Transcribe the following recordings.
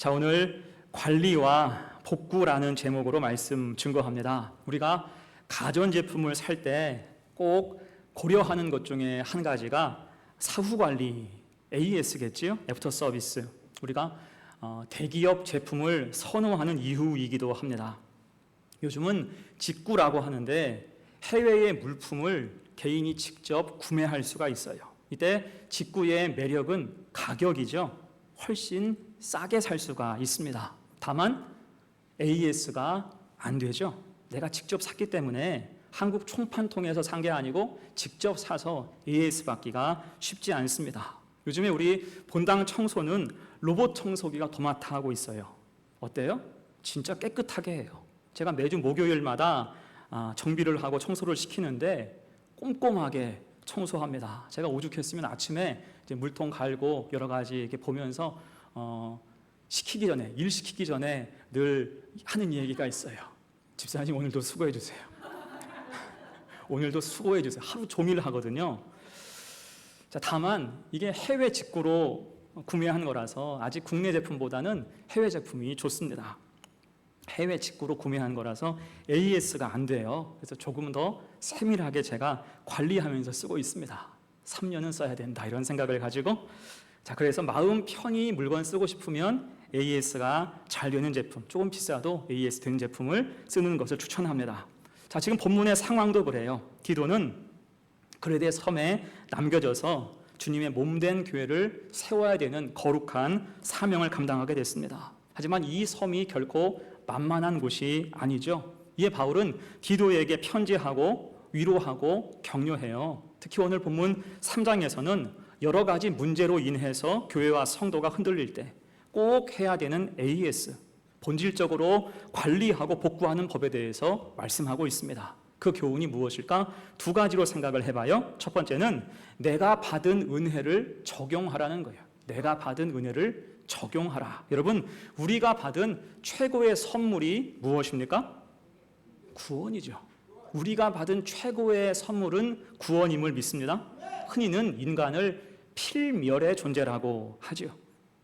자, 오늘 관리와 복구라는 제목으로 말씀 증거합니다. 우리가 가전제품을 살 때 꼭 고려하는 것 중에 한 가지가 사후관리, AS겠지요? 애프터 서비스. 우리가 대기업 제품을 선호하는 이유이기도 합니다. 요즘은 직구라고 하는데 해외의 물품을 개인이 직접 구매할 수가 있어요. 이때 직구의 매력은 가격이죠. 훨씬 싸게 살 수가 있습니다. 다만 AS가 안 되죠. 내가 직접 샀기 때문에 한국 총판통에서 산 게 아니고 직접 사서 AS 받기가 쉽지 않습니다. 요즘에 우리 본당 청소는 로봇 청소기가 도맡아 하고 있어요. 어때요? 진짜 깨끗하게 해요. 제가 매주 목요일마다 정비를 하고 청소를 시키는데 꼼꼼하게 청소합니다. 제가 오죽했으면 아침에 이제 물통 갈고 여러 가지 이렇게 보면서 일 시키기 전에 늘 하는 얘기가 있어요. 집사님 오늘도 수고해 주세요. 오늘도 수고해 주세요. 하루 종일 하거든요. 자, 다만 이게 해외 직구로 구매한 거라서 아직 국내 제품보다는 해외 제품이 좋습니다. 해외 직구로 구매한 거라서 AS가 안 돼요. 그래서 조금 더 세밀하게 제가 관리하면서 쓰고 있습니다. 3년은 써야 된다 이런 생각을 가지고, 자, 그래서 마음 편히 물건 쓰고 싶으면 AS가 잘 되는 제품, 조금 비싸도 AS 된 제품을 쓰는 것을 추천합니다. 자, 지금 본문의 상황도 그래요. 디도는 그레데 섬에 남겨져서 주님의 몸된 교회를 세워야 되는 거룩한 사명을 감당하게 됐습니다. 하지만 이 섬이 결코 만만한 곳이 아니죠. 이에 바울은 디도에게 편지하고 위로하고 격려해요. 특히 오늘 본문 3장에서는 여러 가지 문제로 인해서 교회와 성도가 흔들릴 때 꼭 해야 되는 AS, 본질적으로 관리하고 복구하는 법에 대해서 말씀하고 있습니다. 그 교훈이 무엇일까? 두 가지로 생각을 해봐요. 첫 번째는 내가 받은 은혜를 적용하라는 거예요. 내가 받은 은혜를 적용하라. 여러분, 우리가 받은 최고의 선물이 무엇입니까? 구원이죠. 우리가 받은 최고의 선물은 구원임을 믿습니다. 흔히는 인간을 필멸의 존재라고 하죠.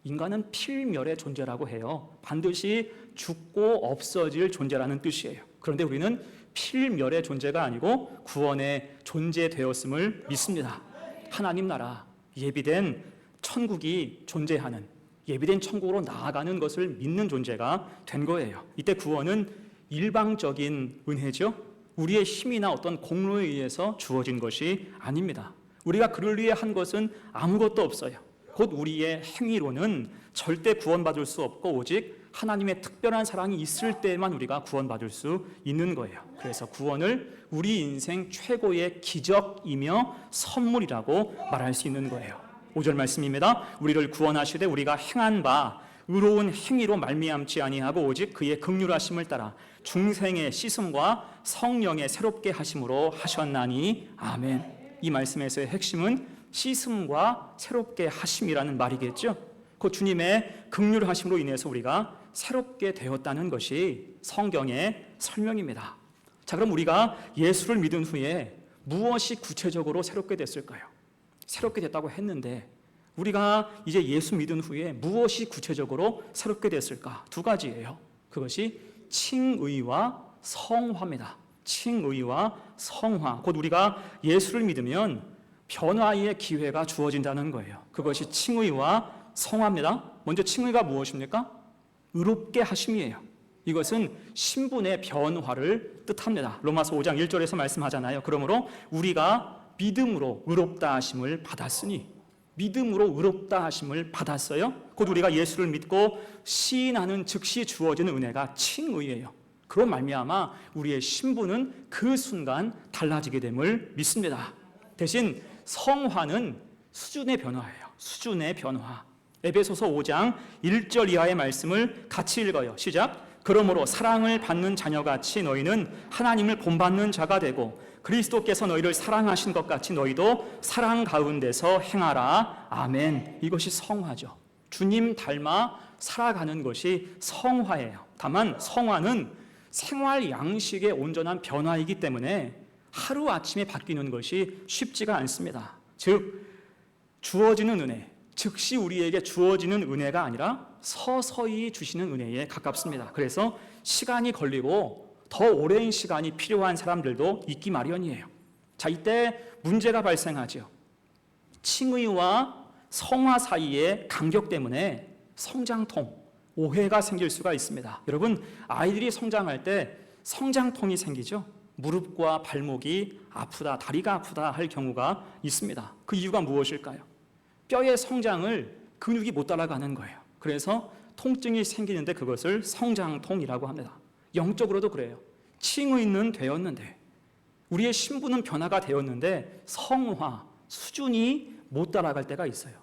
인간은 필멸의 존재라고 해요. 반드시 죽고 없어질 존재라는 뜻이에요. 그런데 우리는 필멸의 존재가 아니고 구원의 존재되었음을 믿습니다. 하나님 나라, 예비된 천국이 존재하는, 예비된 천국으로 나아가는 것을 믿는 존재가 된 거예요. 이때 구원은 일방적인 은혜죠. 우리의 힘이나 어떤 공로에 의해서 주어진 것이 아닙니다. 우리가 그를 위해 한 것은 아무것도 없어요. 곧 우리의 행위로는 절대 구원받을 수 없고 오직 하나님의 특별한 사랑이 있을 때만 우리가 구원받을 수 있는 거예요. 그래서 구원을 우리 인생 최고의 기적이며 선물이라고 말할 수 있는 거예요. 5절 말씀입니다. 우리를 구원하시되 우리가 행한 바 의로운 행위로 말미암지 아니하고 오직 그의 긍휼하심을 따라 중생의 씻음과 성령의 새롭게 하심으로 하셨나니 아멘. 이 말씀에서의 핵심은 씻음과 새롭게 하심이라는 말이겠죠. 그 주님의 긍휼하심으로 인해서 우리가 새롭게 되었다는 것이 성경의 설명입니다. 자, 그럼 우리가 예수를 믿은 후에 무엇이 구체적으로 새롭게 됐을까요? 새롭게 됐다고 했는데 우리가 이제 예수 믿은 후에 무엇이 구체적으로 새롭게 됐을까? 두 가지예요. 그것이 칭의와 성화입니다. 칭의와 성화. 곧 우리가 예수를 믿으면 변화의 기회가 주어진다는 거예요. 그것이 칭의와 성화입니다. 먼저 칭의가 무엇입니까? 의롭게 하심이에요. 이것은 신분의 변화를 뜻합니다. 로마서 5장 1절에서 말씀하잖아요. 그러므로 우리가 믿음으로 의롭다 하심을 받았으니, 믿음으로 의롭다 하심을 받았어요. 곧 우리가 예수를 믿고 시인하는 즉시 주어지는 은혜가 칭의예요. 그로 말미암아 우리의 신분은 그 순간 달라지게 됨을 믿습니다. 대신 성화는 수준의 변화예요. 수준의 변화. 에베소서 5장 1절 이하의 말씀을 같이 읽어요. 시작. 그러므로 사랑을 받는 자녀같이 너희는 하나님을 본받는 자가 되고 그리스도께서 너희를 사랑하신 것 같이 너희도 사랑 가운데서 행하라. 아멘. 이것이 성화죠. 주님 닮아 살아가는 것이 성화예요. 다만 성화는 생활 양식의 온전한 변화이기 때문에 하루아침에 바뀌는 것이 쉽지가 않습니다. 즉 주어지는 은혜, 즉시 우리에게 주어지는 은혜가 아니라 서서히 주시는 은혜에 가깝습니다. 그래서 시간이 걸리고 더 오랜 시간이 필요한 사람들도 있기 마련이에요. 자, 이때 문제가 발생하죠. 칭의와 성화 사이의 간격 때문에 성장통, 오해가 생길 수가 있습니다. 여러분, 아이들이 성장할 때 성장통이 생기죠. 무릎과 발목이 아프다, 다리가 아프다 할 경우가 있습니다. 그 이유가 무엇일까요? 뼈의 성장을 근육이 못 따라가는 거예요. 그래서 통증이 생기는데 그것을 성장통이라고 합니다. 영적으로도 그래요. 칭의는 되었는데, 우리의 신분은 변화가 되었는데 성화, 수준이 못 따라갈 때가 있어요.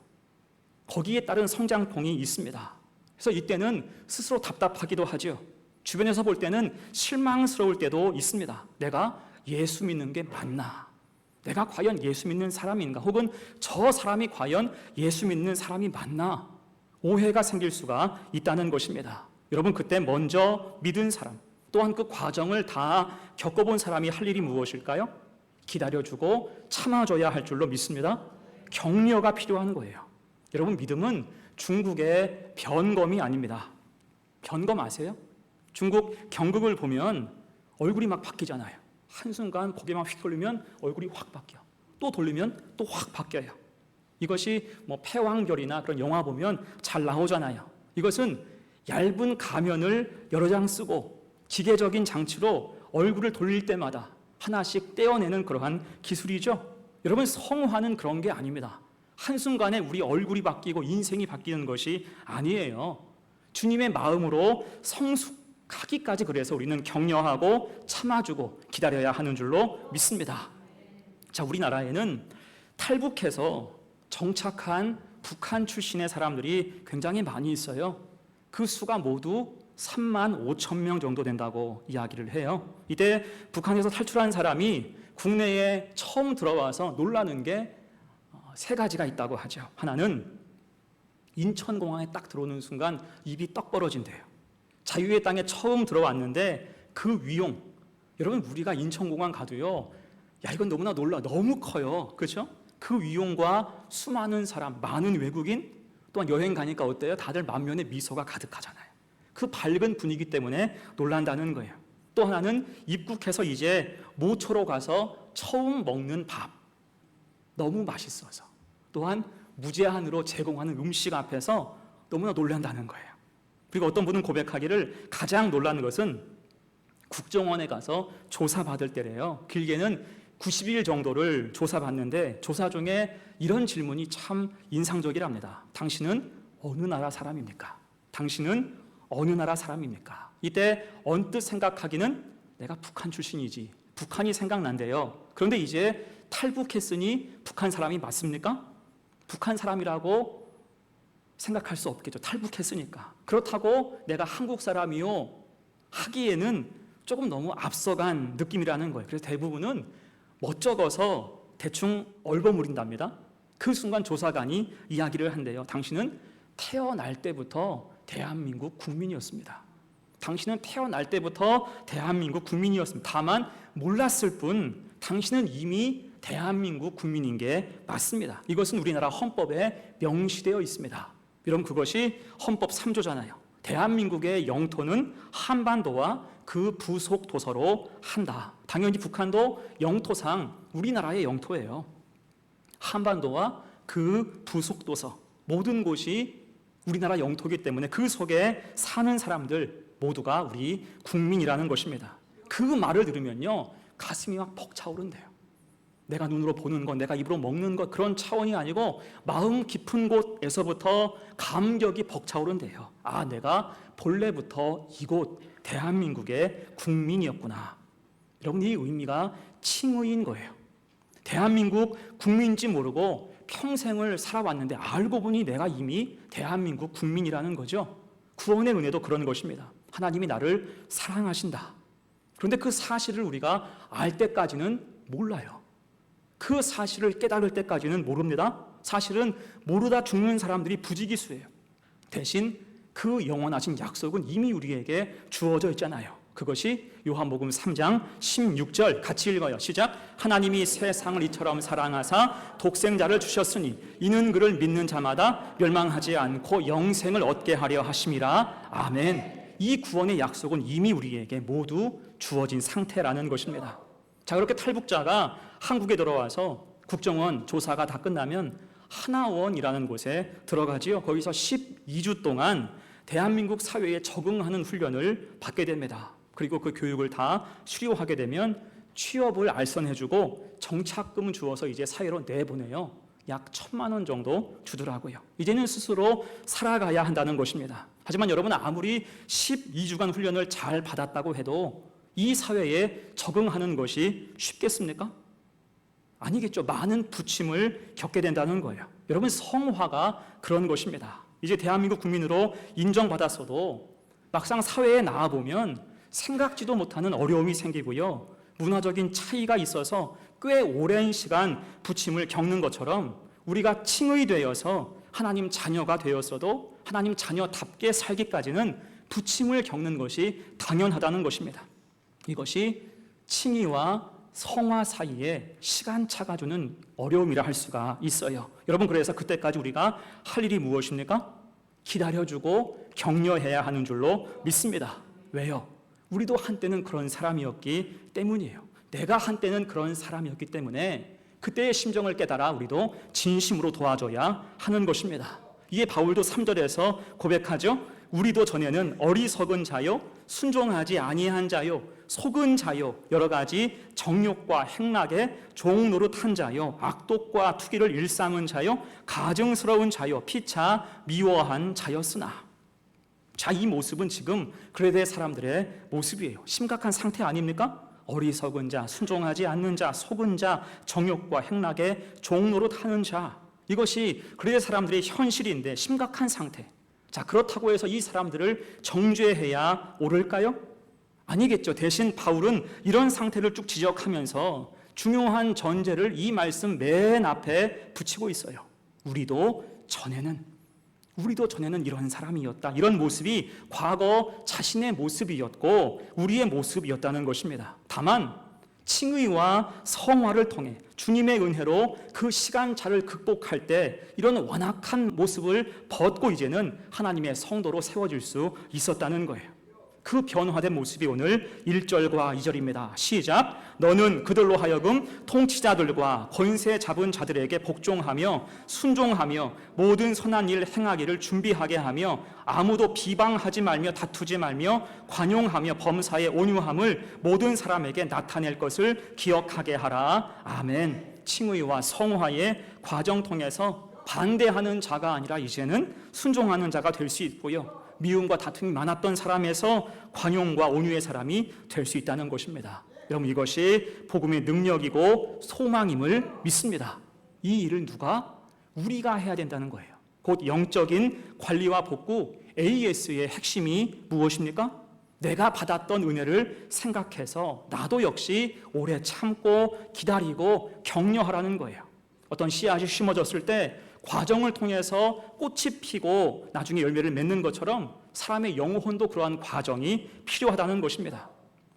거기에 따른 성장통이 있습니다. 그래서 이때는 스스로 답답하기도 하죠. 주변에서 볼 때는 실망스러울 때도 있습니다. 내가 예수 믿는 게 맞나? 내가 과연 예수 믿는 사람인가? 혹은 저 사람이 과연 예수 믿는 사람이 맞나? 오해가 생길 수가 있다는 것입니다. 여러분, 그때 먼저 믿은 사람, 또한 그 과정을 다 겪어본 사람이 할 일이 무엇일까요? 기다려주고 참아줘야 할 줄로 믿습니다. 격려가 필요한 거예요. 여러분, 믿음은 중국의 변검이 아닙니다. 변검 아세요? 중국 경극을 보면 얼굴이 막 바뀌잖아요. 한순간 고개만 휙 돌리면 얼굴이 확 바뀌어. 또 돌리면 또 확 바뀌어요. 이것이 뭐 패왕별이나 그런 영화 보면 잘 나오잖아요. 이것은 얇은 가면을 여러 장 쓰고 기계적인 장치로 얼굴을 돌릴 때마다 하나씩 떼어내는 그러한 기술이죠. 여러분, 성화는 그런 게 아닙니다. 한순간에 우리 얼굴이 바뀌고 인생이 바뀌는 것이 아니에요. 주님의 마음으로 성숙하기까지 그래서 우리는 격려하고 참아주고 기다려야 하는 줄로 믿습니다. 자, 우리나라에는 탈북해서 정착한 북한 출신의 사람들이 굉장히 많이 있어요. 그 수가 모두 3만 5천 명 정도 된다고 이야기를 해요. 이때 북한에서 탈출한 사람이 국내에 처음 들어와서 놀라는 게 세 가지가 있다고 하죠. 하나는 인천공항에 딱 들어오는 순간 입이 떡 벌어진대요. 자유의 땅에 처음 들어왔는데 그 위용, 여러분, 우리가 인천공항 가도요, 야, 이건 너무나 놀라, 너무 커요. 그렇죠? 그 위용과 수많은 사람, 많은 외국인, 또한 여행 가니까 어때요? 다들 만면에 미소가 가득하잖아요. 그 밝은 분위기 때문에 놀란다는 거예요. 또 하나는 입국해서 이제 모초로 가서 처음 먹는 밥, 너무 맛있어서, 또한 무제한으로 제공하는 음식 앞에서 너무나 놀란다는 거예요. 그리고 어떤 분은 고백하기를 가장 놀라는 것은 국정원에 가서 조사받을 때래요. 길게는 90일 정도를 조사받는데 조사 중에 이런 질문이 참 인상적이랍니다. 당신은 어느 나라 사람입니까? 당신은 어느 나라 사람입니까? 이때 언뜻 생각하기는 내가 북한 출신이지, 북한이 생각난대요. 그런데 이제 탈북했으니 북한 사람이 맞습니까? 북한 사람이라고 생각할 수 없겠죠. 탈북했으니까. 그렇다고 내가 한국 사람이요 하기에는 조금 너무 앞서간 느낌이라는 거예요. 그래서 대부분은 멋쩍어서 대충 얼버무린답니다. 그 순간 조사관이 이야기를 한대요. 당신은 태어날 때부터 대한민국 국민이었습니다. 당신은 태어날 때부터 대한민국 국민이었습니다. 다만 몰랐을 뿐 당신은 이미 대한민국 국민인 게 맞습니다. 이것은 우리나라 헌법에 명시되어 있습니다. 여러분, 그것이 헌법 3조잖아요. 대한민국의 영토는 한반도와 그 부속 도서로 한다. 당연히 북한도 영토상 우리나라의 영토예요. 한반도와 그 부속 도서, 모든 곳이 우리나라 영토이기 때문에 그 속에 사는 사람들 모두가 우리 국민이라는 것입니다. 그 말을 들으면요, 가슴이 막 벅차오른대요. 내가 눈으로 보는 것, 내가 입으로 먹는 것, 그런 차원이 아니고 마음 깊은 곳에서부터 감격이 벅차오른대요. 아, 내가 본래부터 이곳 대한민국의 국민이었구나. 여러분, 이 의미가 칭의인 거예요. 대한민국 국민인지 모르고 평생을 살아왔는데 알고 보니 내가 이미 대한민국 국민이라는 거죠. 구원의 은혜도 그런 것입니다. 하나님이 나를 사랑하신다. 그런데 그 사실을 우리가 알 때까지는 몰라요. 그 사실을 깨달을 때까지는 모릅니다. 사실은 모르다 죽는 사람들이 부지기수예요. 대신 그 영원하신 약속은 이미 우리에게 주어져 있잖아요. 그것이 요한복음 3장 16절 같이 읽어요. 시작. 하나님이 세상을 이처럼 사랑하사 독생자를 주셨으니 이는 그를 믿는 자마다 멸망하지 않고 영생을 얻게 하려 하심이라. 아멘. 이 구원의 약속은 이미 우리에게 모두 주어진 상태라는 것입니다. 자, 그렇게 탈북자가 한국에 들어와서 국정원 조사가 다 끝나면 하나원이라는 곳에 들어가지요. 거기서 12주 동안 대한민국 사회에 적응하는 훈련을 받게 됩니다. 그리고 그 교육을 다 수료하게 되면 취업을 알선해주고 정착금을 주어서 이제 사회로 내보내요. 약 1,000만 원 정도 주더라고요. 이제는 스스로 살아가야 한다는 것입니다. 하지만 여러분, 아무리 12주간 훈련을 잘 받았다고 해도 이 사회에 적응하는 것이 쉽겠습니까? 아니겠죠. 많은 부침을 겪게 된다는 거예요. 여러분, 성화가 그런 것입니다. 이제 대한민국 국민으로 인정받았어도 막상 사회에 나와보면 생각지도 못하는 어려움이 생기고요. 문화적인 차이가 있어서 꽤 오랜 시간 부침을 겪는 것처럼 우리가 칭의되어서 하나님 자녀가 되었어도 하나님 자녀답게 살기까지는 부침을 겪는 것이 당연하다는 것입니다. 이것이 칭의와 성화 사이에 시간차가 주는 어려움이라 할 수가 있어요. 여러분, 그래서 그때까지 우리가 할 일이 무엇입니까? 기다려주고 격려해야 하는 줄로 믿습니다. 왜요? 우리도 한때는 그런 사람이었기 때문이에요. 내가 한때는 그런 사람이었기 때문에 그때의 심정을 깨달아 우리도 진심으로 도와줘야 하는 것입니다. 이에 바울도 3절에서 고백하죠. 우리도 전에는 어리석은 자요, 순종하지 아니한 자요, 속은 자요, 여러 가지 정욕과 행락에 종노릇한 자요, 악독과 투기를 일삼은 자요, 가증스러운 자요, 피차 미워한 자였으나. 자, 이 모습은 지금 그레데 사람들의 모습이에요. 심각한 상태 아닙니까? 어리석은 자, 순종하지 않는 자, 속은 자, 정욕과 행락에 종노릇하는 자. 이것이 그레데 사람들의 현실인데 심각한 상태. 자, 그렇다고 해서 이 사람들을 정죄해야 옳을까요? 아니겠죠. 대신 바울은 이런 상태를 쭉 지적하면서 중요한 전제를 이 말씀 맨 앞에 붙이고 있어요. 우리도 전에는 이런 사람이었다. 이런 모습이 과거 자신의 모습이었고 우리의 모습이었다는 것입니다. 다만 칭의와 성화를 통해 주님의 은혜로 그 시간차를 극복할 때 이런 완악한 모습을 벗고 이제는 하나님의 성도로 세워질 수 있었다는 거예요. 그 변화된 모습이 오늘 1절과 2절입니다. 시작. 너는 그들로 하여금 통치자들과 권세 잡은 자들에게 복종하며 순종하며 모든 선한 일 행하기를 준비하게 하며 아무도 비방하지 말며 다투지 말며 관용하며 범사에 온유함을 모든 사람에게 나타낼 것을 기억하게 하라. 아멘. 칭의와 성화의 과정 통해서 반대하는 자가 아니라 이제는 순종하는 자가 될 수 있고요. 미움과 다툼이 많았던 사람에서 관용과 온유의 사람이 될 수 있다는 것입니다. 여러분, 이것이 복음의 능력이고 소망임을 믿습니다. 이 일을 누가? 우리가 해야 된다는 거예요. 곧 영적인 관리와 복구 AS의 핵심이 무엇입니까? 내가 받았던 은혜를 생각해서 나도 역시 오래 참고 기다리고 격려하라는 거예요. 어떤 씨앗이 심어졌을 때 과정을 통해서 꽃이 피고 나중에 열매를 맺는 것처럼 사람의 영혼도 그러한 과정이 필요하다는 것입니다.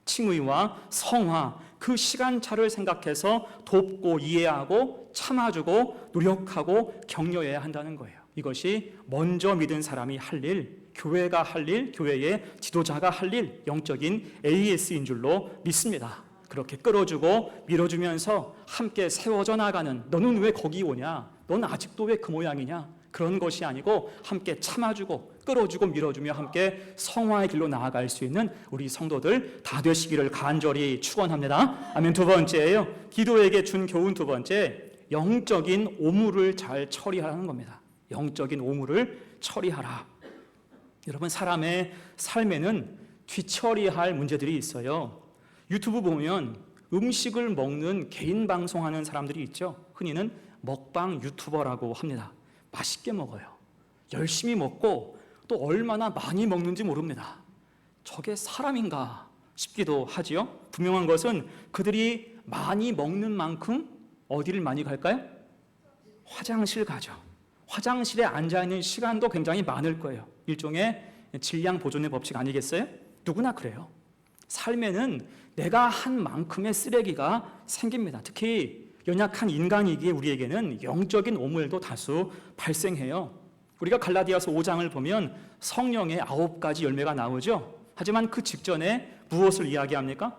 칭의와 성화, 그 시간차를 생각해서 돕고 이해하고 참아주고 노력하고 격려해야 한다는 거예요. 이것이 먼저 믿은 사람이 할 일, 교회가 할 일, 교회의 지도자가 할 일, 영적인 AS인 줄로 믿습니다. 그렇게 끌어주고 밀어주면서 함께 세워져 나가는, 너는 왜 거기 오냐? 넌 아직도 왜 그 모양이냐? 그런 것이 아니고 함께 참아주고 끌어주고 밀어주며 함께 성화의 길로 나아갈 수 있는 우리 성도들 다 되시기를 간절히 축원합니다. 아멘. 두 번째예요. 기도에게 준 교훈 두 번째, 영적인 오물을 잘 처리하라는 겁니다. 영적인 오물을 처리하라. 여러분, 사람의 삶에는 뒤처리할 문제들이 있어요. 유튜브 보면 음식을 먹는 개인 방송하는 사람들이 있죠. 흔히는 먹방 유튜버라고 합니다. 맛있게 먹어요. 열심히 먹고 또 얼마나 많이 먹는지 모릅니다. 저게 사람인가 싶기도 하지요. 분명한 것은 그들이 많이 먹는 만큼 어디를 많이 갈까요? 화장실 가죠. 화장실에 앉아있는 시간도 굉장히 많을 거예요. 일종의 질량 보존의 법칙 아니겠어요? 누구나 그래요. 삶에는 내가 한 만큼의 쓰레기가 생깁니다. 특히 연약한 인간이기에 우리에게는 영적인 오물도 다수 발생해요. 우리가 갈라디아서 5장을 보면 성령의 9가지 열매가 나오죠. 하지만 그 직전에 무엇을 이야기합니까?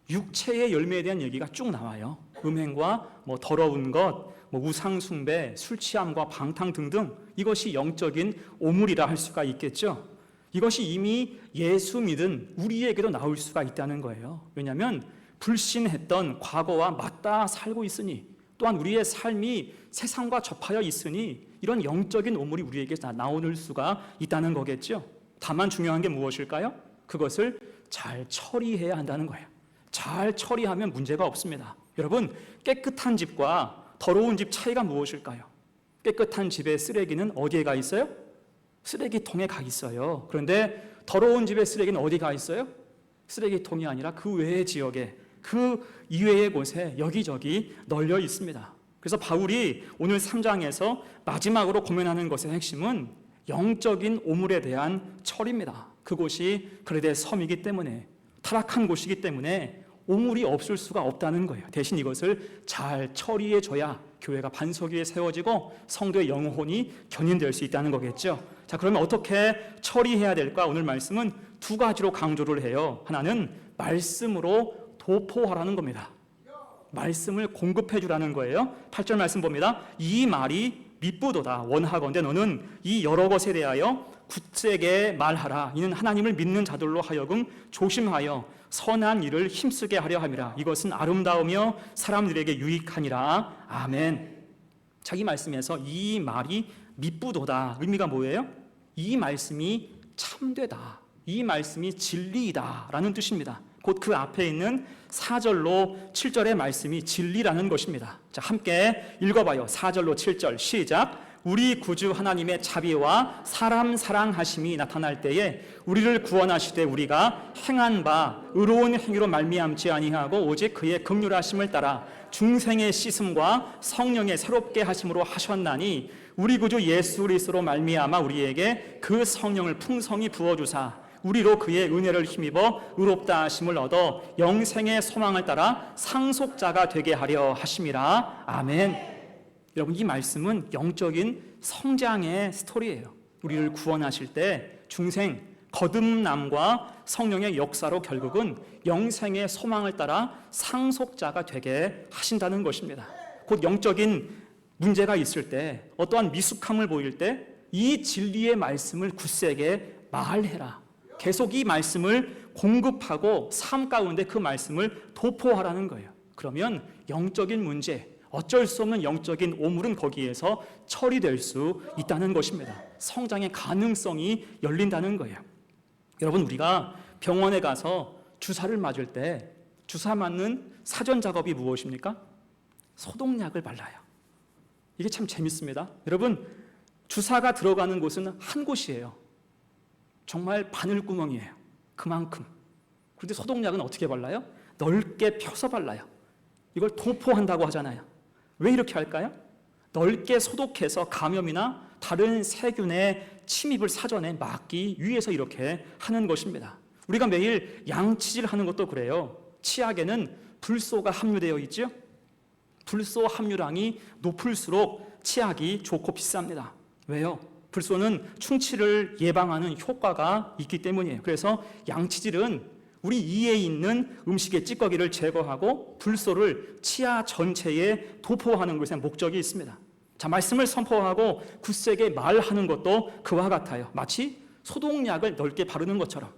육체의 열매에 대한 얘기가 쭉 나와요. 음행과 더러운 것, 우상 숭배, 술 취함과 방탕 등등, 이것이 영적인 오물이라 할 수가 있겠죠. 이것이 이미 예수 믿은 우리에게도 나올 수가 있다는 거예요. 왜냐하면 불신했던 과거와 맞닿아 살고 있으니, 또한 우리의 삶이 세상과 접하여 있으니 이런 영적인 오물이 우리에게 나올 수가 있다는 거겠죠. 다만 중요한 게 무엇일까요? 그것을 잘 처리해야 한다는 거예요. 잘 처리하면 문제가 없습니다. 여러분, 깨끗한 집과 더러운 집 차이가 무엇일까요? 깨끗한 집의 쓰레기는 어디에 가 있어요? 쓰레기통에 가 있어요. 그런데 더러운 집의 쓰레기는 어디 가 있어요? 쓰레기통이 아니라 그 외의 지역에, 그 이외의 곳에 여기저기 널려 있습니다. 그래서 바울이 오늘 3장에서 마지막으로 고민하는 것의 핵심은 영적인 오물에 대한 처리입니다. 그곳이 그레데 섬이기 때문에, 타락한 곳이기 때문에 오물이 없을 수가 없다는 거예요. 대신 이것을 잘 처리해 줘야 교회가 반석 위에 세워지고 성도의 영혼이 견인될 수 있다는 거겠죠. 자, 그러면 어떻게 처리해야 될까? 오늘 말씀은 2가지로 강조를 해요. 하나는 말씀으로 도포하라는 겁니다. 말씀을 공급해 주라는 거예요. 8절 말씀 봅니다. 이 말이 미쁘도다. 원하건대 너는 이 여러 것에 대하여 굳세게 말하라. 이는 하나님을 믿는 자들로 하여금 조심하여 선한 일을 힘쓰게 하려 함이라. 이것은 아름다우며 사람들에게 유익하니라. 아멘. 자기 말씀에서 이 말이 미쁘도다. 의미가 뭐예요? 이 말씀이 참되다. 이 말씀이 진리이다 라는 뜻입니다. 곧 그 앞에 있는 4절로 7절의 말씀이 진리라는 것입니다. 자, 함께 읽어봐요. 4절로 7절 시작. 우리 구주 하나님의 자비와 사람 사랑하심이 나타날 때에 우리를 구원하시되 우리가 행한 바 의로운 행위로 말미암지 아니하고 오직 그의 긍휼하심을 따라 중생의 씻음과 성령의 새롭게 하심으로 하셨나니 우리 구주 예수 그리스도로 말미암아 우리에게 그 성령을 풍성히 부어주사 우리로 그의 은혜를 힘입어 의롭다 하심을 얻어 영생의 소망을 따라 상속자가 되게 하려 하심이라. 아멘. 여러분, 이 말씀은 영적인 성장의 스토리예요. 우리를 구원하실 때 중생, 거듭남과 성령의 역사로 결국은 영생의 소망을 따라 상속자가 되게 하신다는 것입니다. 곧 영적인 문제가 있을 때, 어떠한 미숙함을 보일 때 이 진리의 말씀을 굳세게 말해라. 계속 이 말씀을 공급하고 삶 가운데 그 말씀을 도포하라는 거예요. 그러면 영적인 문제, 어쩔 수 없는 영적인 오물은 거기에서 처리될 수 있다는 것입니다. 성장의 가능성이 열린다는 거예요. 여러분, 우리가 병원에 가서 주사를 맞을 때 주사 맞는 사전 작업이 무엇입니까? 소독약을 발라요. 이게 참 재밌습니다. 여러분, 주사가 들어가는 곳은 한 곳이에요. 정말 바늘구멍이에요. 그만큼. 그런데 소독약은 어떻게 발라요? 넓게 펴서 발라요. 이걸 도포한다고 하잖아요. 왜 이렇게 할까요? 넓게 소독해서 감염이나 다른 세균의 침입을 사전에 막기 위해서 이렇게 하는 것입니다. 우리가 매일 양치질 하는 것도 그래요. 치약에는 불소가 함유되어 있죠. 불소 함유량이 높을수록 치약이 좋고 비쌉니다. 왜요? 불소는 충치를 예방하는 효과가 있기 때문이에요. 그래서 양치질은 우리 이에 있는 음식의 찌꺼기를 제거하고 불소를 치아 전체에 도포하는 것에 목적이 있습니다. 자, 말씀을 선포하고 굳세게 말하는 것도 그와 같아요. 마치 소독약을 넓게 바르는 것처럼,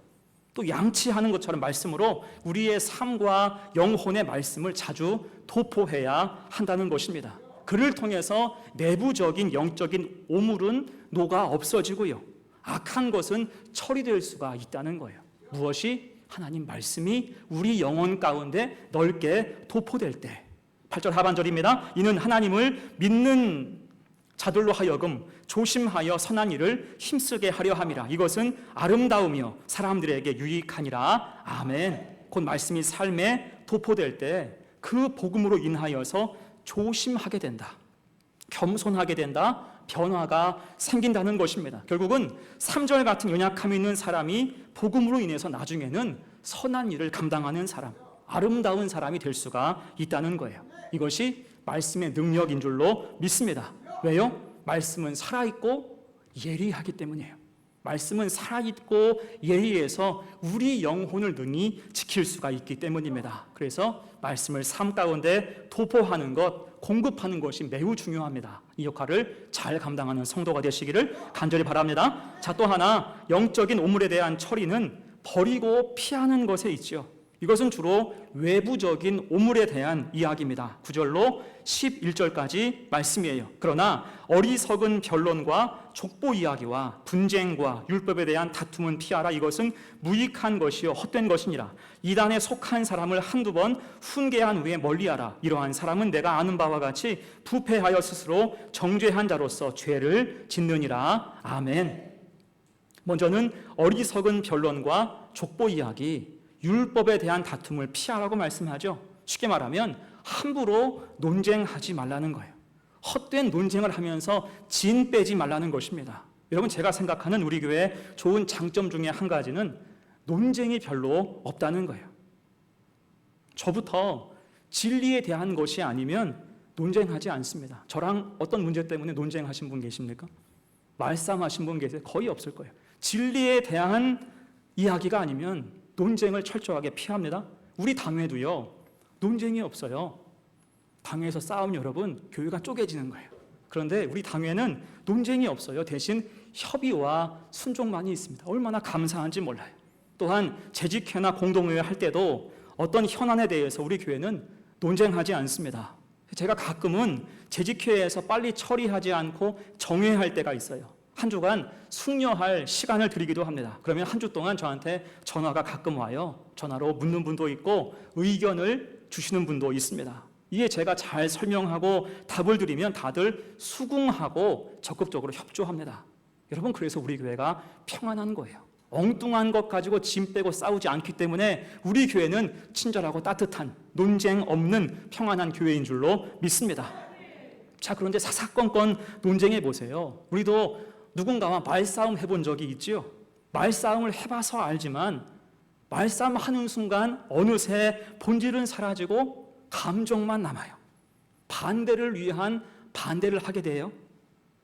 또 양치하는 것처럼 말씀으로 우리의 삶과 영혼의 말씀을 자주 도포해야 한다는 것입니다. 그를 통해서 내부적인 영적인 오물은 녹아 없어지고요, 악한 것은 처리될 수가 있다는 거예요. 무엇이? 하나님 말씀이 우리 영혼 가운데 넓게 도포될 때. 8절 하반절입니다. 이는 하나님을 믿는 자들로 하여금 조심하여 선한 일을 힘쓰게 하려 함이라. 이것은 아름다우며 사람들에게 유익하니라. 아멘. 곧 말씀이 삶에 도포될 때 그 복음으로 인하여서 조심하게 된다, 겸손하게 된다, 변화가 생긴다는 것입니다. 결국은 3절 같은 연약함이 있는 사람이 복음으로 인해서 나중에는 선한 일을 감당하는 사람, 아름다운 사람이 될 수가 있다는 거예요. 이것이 말씀의 능력인 줄로 믿습니다. 왜요? 말씀은 살아있고 예리하기 때문이에요. 말씀은 살아있고 예리해서 우리 영혼을 능히 지킬 수가 있기 때문입니다. 그래서 말씀을 삶 가운데 도포하는 것, 공급하는 것이 매우 중요합니다. 이 역할을 잘 감당하는 성도가 되시기를 간절히 바랍니다. 자, 또 하나 영적인 오물에 대한 처리는 버리고 피하는 것에 있지요. 이것은 주로 외부적인 오물에 대한 이야기입니다. 9절로 11절까지 말씀이에요. 그러나 어리석은 변론과 족보 이야기와 분쟁과 율법에 대한 다툼은 피하라. 이것은 무익한 것이요 헛된 것이니라. 이단에 속한 사람을 한두 번 훈계한 후에 멀리하라. 이러한 사람은 내가 아는 바와 같이 부패하여 스스로 정죄한 자로서 죄를 짓느니라. 아멘. 먼저는 어리석은 변론과 족보 이야기, 율법에 대한 다툼을 피하라고 말씀하죠. 쉽게 말하면 함부로 논쟁하지 말라는 거예요. 헛된 논쟁을 하면서 진 빼지 말라는 것입니다. 여러분, 제가 생각하는 우리 교회의 좋은 장점 중에 한 가지는 논쟁이 별로 없다는 거예요. 저부터 진리에 대한 것이 아니면 논쟁하지 않습니다. 저랑 어떤 문제 때문에 논쟁하신 분 계십니까? 말싸움하신 분 계세요? 거의 없을 거예요. 진리에 대한 이야기가 아니면 논쟁을 철저하게 피합니다. 우리 당회도요, 논쟁이 없어요. 당회에서 싸우면 여러분, 교회가 쪼개지는 거예요. 그런데 우리 당회는 논쟁이 없어요. 대신 협의와 순종만이 있습니다. 얼마나 감사한지 몰라요. 또한 재직회나 공동회의 할 때도 어떤 현안에 대해서 우리 교회는 논쟁하지 않습니다. 제가 가끔은 재직회에서 빨리 처리하지 않고 정회할 때가 있어요. 한 주간 숙려할 시간을 드리기도 합니다. 그러면 한 주 동안 저한테 전화가 가끔 와요. 전화로 묻는 분도 있고 의견을 주시는 분도 있습니다. 이에 제가 잘 설명하고 답을 드리면 다들 수긍하고 적극적으로 협조합니다. 여러분, 그래서 우리 교회가 평안한 거예요. 엉뚱한 것 가지고 짐 빼고 싸우지 않기 때문에 우리 교회는 친절하고 따뜻한, 논쟁 없는 평안한 교회인 줄로 믿습니다. 자, 그런데 사사건건 논쟁해 보세요. 우리도 누군가와 말싸움 해본 적이 있지요. 말싸움을 해봐서 알지만 말싸움 하는 순간 어느새 본질은 사라지고 감정만 남아요. 반대를 위한 반대를 하게 돼요.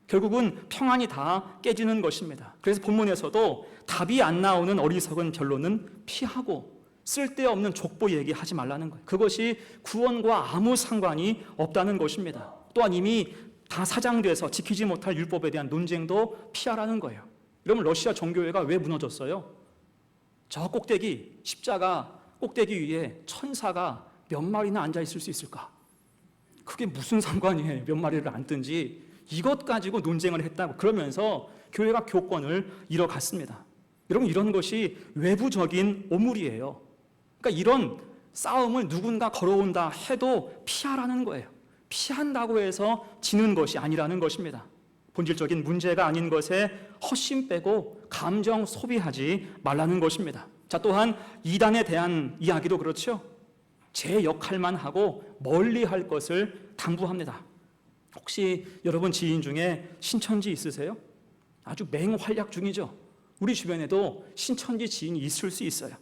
결국은 평안이 다 깨지는 것입니다. 그래서 본문에서도 답이 안 나오는 어리석은 변론은 피하고 쓸데없는 족보 얘기하지 말라는 거예요. 그것이 구원과 아무 상관이 없다는 것입니다. 또한 이미 다 사장돼서 지키지 못할 율법에 대한 논쟁도 피하라는 거예요. 여러분, 러시아 정교회가 왜 무너졌어요? 저 꼭대기, 십자가 꼭대기 위에 천사가 몇 마리나 앉아 있을 수 있을까? 그게 무슨 상관이에요? 몇 마리를 앉든지. 이것 가지고 논쟁을 했다고 그러면서 교회가 교권을 잃어갔습니다. 여러분, 이런 것이 외부적인 오물이에요. 그러니까 이런 싸움을 누군가 걸어온다 해도 피하라는 거예요. 피한다고 해서 지는 것이 아니라는 것입니다. 본질적인 문제가 아닌 것에 헛심 빼고 감정 소비하지 말라는 것입니다. 자, 또한 이단에 대한 이야기도 그렇죠. 제 역할만 하고 멀리 할 것을 당부합니다. 혹시 여러분 지인 중에 신천지 있으세요? 아주 맹활약 중이죠. 우리 주변에도 신천지 지인이 있을 수 있어요.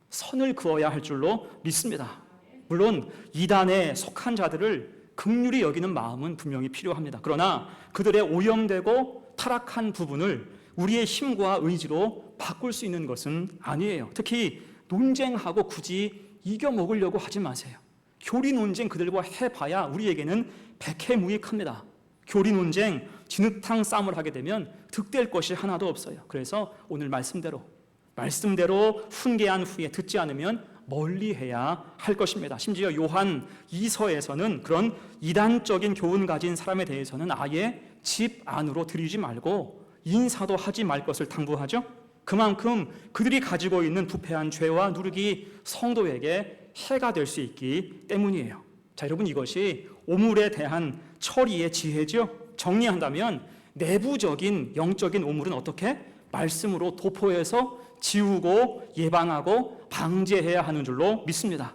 선을 그어야 할 줄로 믿습니다. 물론 이단에 속한 자들을 긍휼히 여기는 마음은 분명히 필요합니다. 그러나 그들의 오염되고 타락한 부분을 우리의 힘과 의지로 바꿀 수 있는 것은 아니에요. 특히 논쟁하고 굳이 이겨먹으려고 하지 마세요. 교리 논쟁 그들과 해봐야 우리에게는 백해무익합니다. 교리 논쟁, 진흙탕 싸움을 하게 되면 득될 것이 하나도 없어요. 그래서 오늘 말씀대로 훈계한 후에 듣지 않으면 멀리해야 할 것입니다. 심지어 요한 2서에서는 그런 이단적인 교훈 가진 사람에 대해서는 아예 집 안으로 들이지 말고 인사도 하지 말 것을 당부하죠. 그만큼 그들이 가지고 있는 부패한 죄와 누룩이 성도에게 해가 될 수 있기 때문이에요. 자, 여러분, 이것이 오물에 대한 처리의 지혜죠. 정리한다면 내부적인 영적인 오물은 어떻게? 말씀으로 도포해서 지우고 예방하고 방제해야 하는 줄로 믿습니다.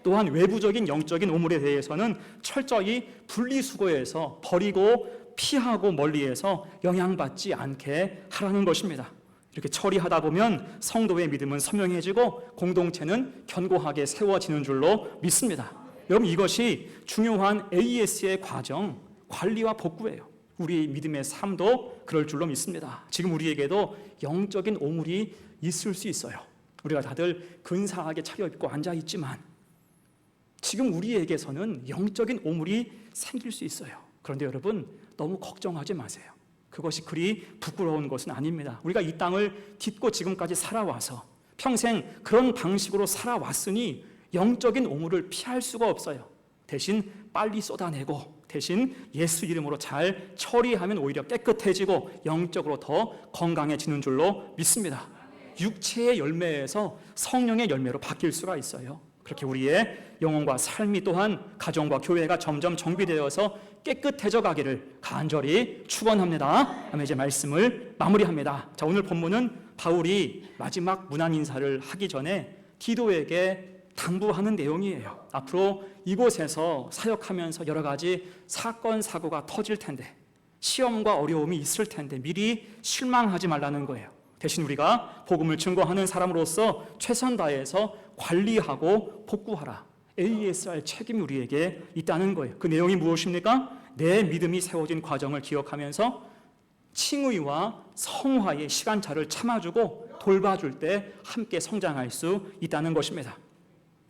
또한 외부적인 영적인 오물에 대해서는 철저히 분리수거해서 버리고 피하고 멀리해서 영향받지 않게 하라는 것입니다. 이렇게 처리하다 보면 성도의 믿음은 선명해지고 공동체는 견고하게 세워지는 줄로 믿습니다. 여러분, 이것이 중요한 AS의 과정, 관리와 복구예요. 우리 믿음의 삶도 그럴 줄로 믿습니다. 지금 우리에게도 영적인 오물이 있을 수 있어요. 우리가 다들 근사하게 차려입고 앉아있지만 지금 우리에게서는 영적인 오물이 생길 수 있어요. 그런데 여러분, 너무 걱정하지 마세요. 그것이 그리 부끄러운 것은 아닙니다. 우리가 이 땅을 딛고 지금까지 살아와서 평생 그런 방식으로 살아왔으니 영적인 오물을 피할 수가 없어요. 대신 빨리 쏟아내고 대신 예수 이름으로 잘 처리하면 오히려 깨끗해지고 영적으로 더 건강해지는 줄로 믿습니다. 육체의 열매에서 성령의 열매로 바뀔 수가 있어요. 그렇게 우리의 영혼과 삶이 또한 가정과 교회가 점점 정비되어서 깨끗해져 가기를 간절히 축원합니다. 다음에 이제 말씀을 마무리합니다. 자, 오늘 본문은 바울이 마지막 문안 인사를 하기 전에 디도에게 당부하는 내용이에요. 앞으로 이곳에서 사역하면서 여러 가지 사건 사고가 터질 텐데 시험과 어려움이 있을 텐데 미리 실망하지 말라는 거예요. 대신 우리가 복음을 증거하는 사람으로서 최선 다해서 관리하고 복구하라. ASR 책임이 우리에게 있다는 거예요. 그 내용이 무엇입니까? 내 믿음이 세워진 과정을 기억하면서 칭의와 성화의 시간차를 참아주고 돌봐줄 때 함께 성장할 수 있다는 것입니다.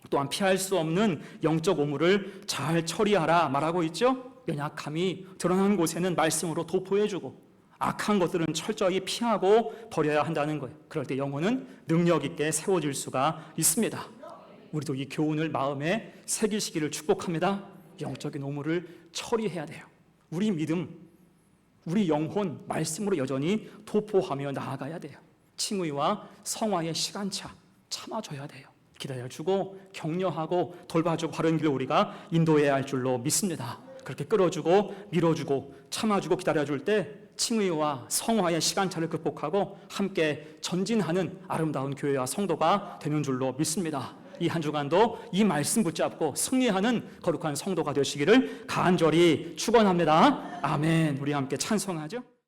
또한 피할 수 없는 영적 오물을 잘 처리하라 말하고 있죠. 연약함이 드러나는 곳에는 말씀으로 도포해주고 악한 것들은 철저히 피하고 버려야 한다는 거예요. 그럴 때 영혼은 능력 있게 세워질 수가 있습니다. 우리도 이 교훈을 마음에 새기시기를 축복합니다. 영적인 오물을 처리해야 돼요. 우리 믿음, 우리 영혼 말씀으로 여전히 도포하며 나아가야 돼요. 칭의와 성화의 시간차 참아줘야 돼요. 기다려주고 격려하고 돌봐주고 바른 길로 우리가 인도해야 할 줄로 믿습니다. 그렇게 끌어주고 밀어주고 참아주고 기다려줄 때 칭의와 성화의 시간차를 극복하고 함께 전진하는 아름다운 교회와 성도가 되는 줄로 믿습니다. 이 한 주간도 이 말씀 붙잡고 승리하는 거룩한 성도가 되시기를 간절히 축원합니다. 아멘. 우리 함께 찬송하죠.